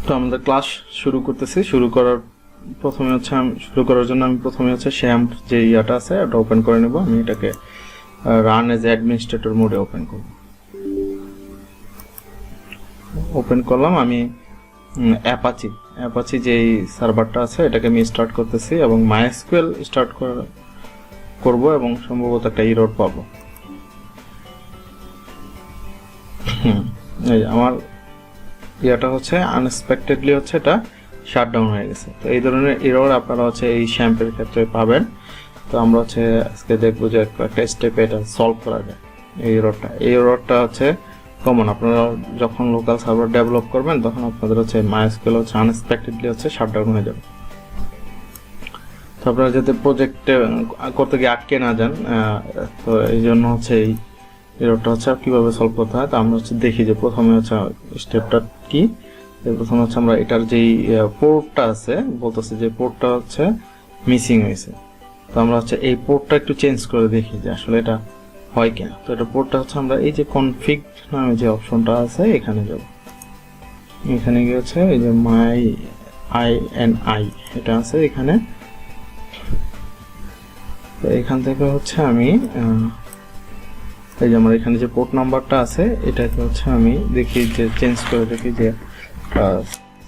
তো আমাদের ক্লাস শুরু করতেছি। শুরু করার জন্য আমি প্রথমে হচ্ছে শ্যাম্প যে ইয়াটা আছে এটা ওপেন করে নেব। আমি এটাকে রান এজ অ্যাডমিনিস্ট্রেটর মোডে ওপেন করব। ওপেন করলাম। আমি অ্যাপাচি যেই সার্ভারটা আছে এটাকে আমি স্টার্ট করতেছি এবং মাইএসকিউএল স্টার্ট করব এবং সম্ভবত একটা এরর পাবো। এই আমার ইয়াটা হচ্ছে আনএক্সপেক্টেডলি হচ্ছে এটা শাটডাউন হয়ে গেছে। তো এই ধরনের এরর আপনারা হচ্ছে এই শ্যাম্পের ক্ষেত্রে পাবেন। তো আমরা হচ্ছে আজকে দেখবো যে একটা স্টেপে এটা সলভ করা যায়। এই এররটা হচ্ছে কমন। আপনারা যখন লোকাল সার্ভার ডেভেলপ করবেন তখন আপনাদের হচ্ছে মাইএসকিউএল হচ্ছে আনএক্সপেক্টেডলি হচ্ছে শাটডাউন হয়ে যাবে। তো আপনারা যাতে প্রজেক্টে করতে গিয়ে আটকে না যান, তো এই জন্য হচ্ছে এই এররটা হচ্ছে কিভাবে সলভ করতে হয়। তো আমরা হচ্ছে দেখি যে প্রথমে হচ্ছে স্টেপটা কি। প্রথমে হচ্ছে আমরা এটার যেই পোর্টটা আছে বলতেছে যে পোর্টটা হচ্ছে মিসিং হয়েছে। তো আমরা হচ্ছে এই পোর্টটা একটু চেঞ্জ করে দেখি যে আসলে এটা হয় কিনা। তো এটা পোর্টটা হচ্ছে আমরা এই যে কনফিগ নামে যে অপশনটা আছে এখানে যাব। এখানে গিয়ে হচ্ছে এই যে মাই আই এটা আছে এখানে। তো এখান থেকে হচ্ছে আমি এই যে আমার এখানে যে পোর্ট নাম্বারটা আছে এটাকে হচ্ছে আমি দেখি যে চেঞ্জ করে দেখি যে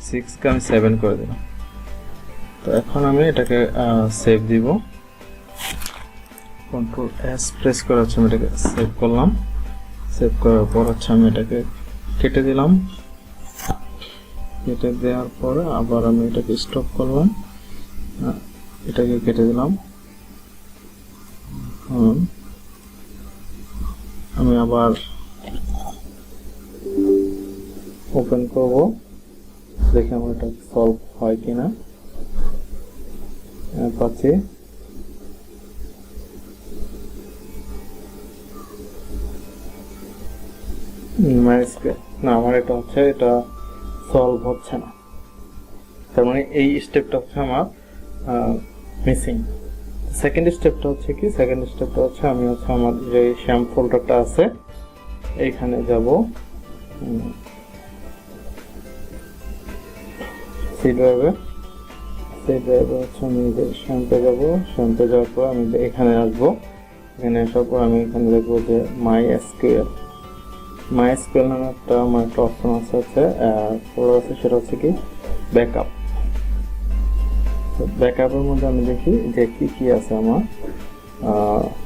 6 কে আমি 7 করে দিলাম। তো এখন আমি এটাকে সেভ দিব। কন্ট্রোল এস প্রেস করে হচ্ছে আমি এটাকে সেভ করলাম। সেভ করার পর হচ্ছে আমি এটাকে কেটে দিলাম। কেটে দেওয়ার পরে আবার আমি এটাকে স্টপ করলাম, এটাকে কেটে দিলাম। আমি আবার ওপেন করব, দেখি আমার এটা সলভ হয় কিনা। পাচ্ছি না, আমার এটা হচ্ছে এটা সলভ হচ্ছে না। তার মানে এই স্টেপটা হচ্ছে আমার মিসিং। সেকেন্ড স্টেপটা হচ্ছে কি, সেকেন্ড স্টেপটা হচ্ছে আমি হচ্ছে আমার যে শ্যাম্প ফোল্ডারটা আছে এইখানে যাব। সি ড্রাইভে হচ্ছে আমি শ্যাম্পে যাব। শ্যাম্পে যাওয়ার পর আমি এখানে আসবো। এখানে আসার পর আমি এখানে দেখবো যে মাইএসকিউএল নামে আমার একটা অপশন আছে, ফোল্ডার আছে, সেটা হচ্ছে কি ব্যাকআপ। ব্যাকআপের মধ্যে আমি দেখি যে কি আছে আমার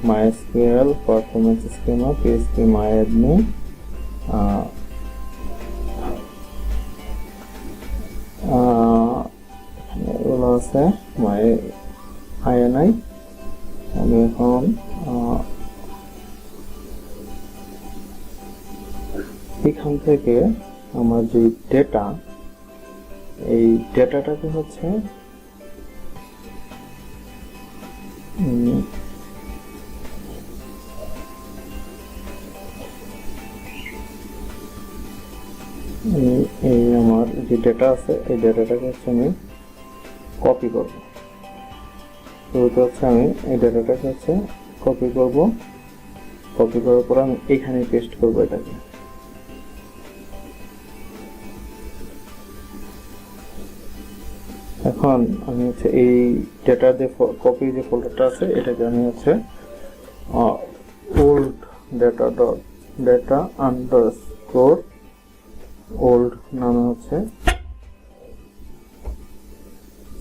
মাইএসকিউএল পারফরম্যান্স স্কিমা, পিএইচপি মাইঅ্যাডমিন, এগুলো আছে মাই আইএনআই। আমি এখন এখান থেকে আমার যে ডেটা, এই ডেটাটাকে হচ্ছে এই আমার যে ডেটা আছে এই ডেটাটাকে হচ্ছে আমি কপি করব। শুরুতে হচ্ছে আমি এই ডেটাটাকে হচ্ছে কপি করব। কপি করার পর আমি এখানে পেস্ট করব এটাকে। এখন আমি হচ্ছে এই ডেটার যে কপি যে ফোল্ডারটা আছে এটাকে আমি হচ্ছে ওল্ড ডেটা আন্ডারস্কোর ওল্ড নামে হচ্ছে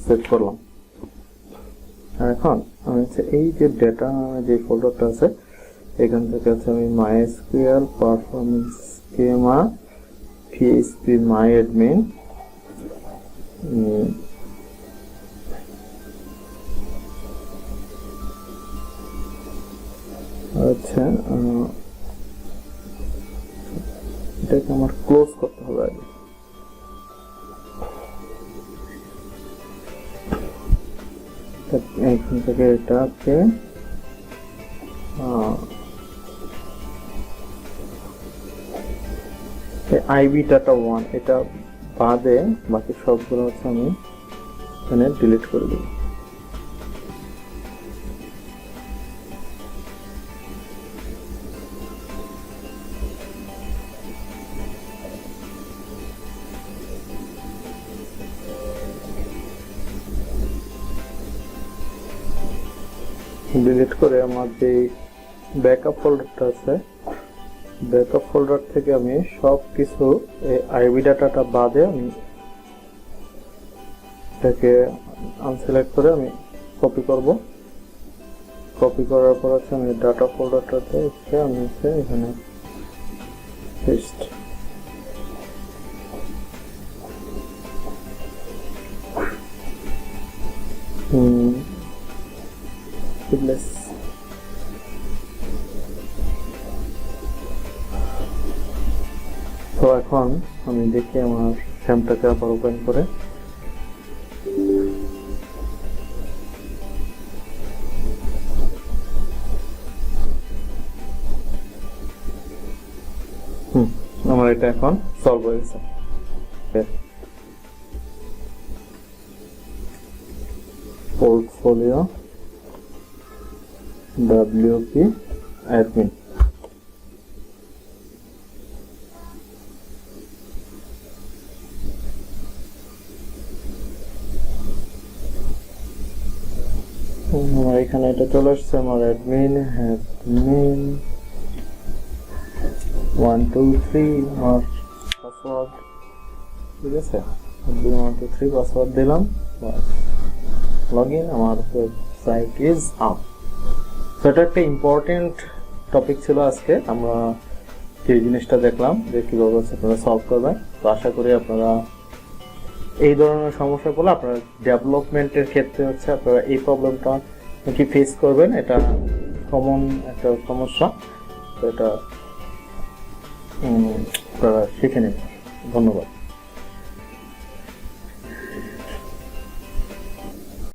সেভ করলাম। এখন আমি হচ্ছে এই যে ডেটা নামে যে ফোল্ডারটা আছে এখান থেকে হচ্ছে আমি মাইএসকিউএল পারফরম্যান্স স্কিমা, পিএইচপি মাইঅ্যাডমিন, আচ্ছা এটাকে আমার ক্লোজ করতে হবে আগে। এখান থেকে এটাকে আইবি ডাটা 1 এটা বাদে বাকি সবগুলো হচ্ছে আমি এখানে ডিলিট করে দেব। ডিলিট করে আমার যে ব্যাকআপ ফোল্ডারটা আছে, ব্যাকআপ ফোল্ডার থেকে আমি সব কিছু এই আইবি ডাটাটা বাদে আমি এটাকে আনসিলেক্ট করে আমি কপি করব। কপি করার পর আছে আমি ডাটা ফোল্ডারটাতে আমি এখানে পেস্ট। তো এখন আমি দেখি আমার স্যামটাকে আবার ওপেন করে। আমার এটা এখন সলভ হয়ে গেছে। Portfolio WP admin। আমার এখানে এটা চলে আসছে, আমার অ্যাডমিন 1 2 3 আমার পাসওয়ার্ড, ঠিক আছে, অ্যাডমিন 1 2 3 পাসওয়ার্ড দিলাম, লগইন, আমার ওয়েবসাইট ইজ আপ। তো এটা একটা ইম্পর্টেন্ট টপিক ছিল আজকে। আমরা এই জিনিসটা দেখলাম যে কীভাবে আপনারা সলভ করবেন। তো আশা করি আপনারা এই ধরনের সমস্যা পড়লে আপনারা ডেভেলপমেন্টের ক্ষেত্রে আপনারা এই প্রবলেমটা কি ফেস করবেন, এটা কমন একটা সমস্যা। তো এটা আপনারা শিখে নেবেন। ধন্যবাদ।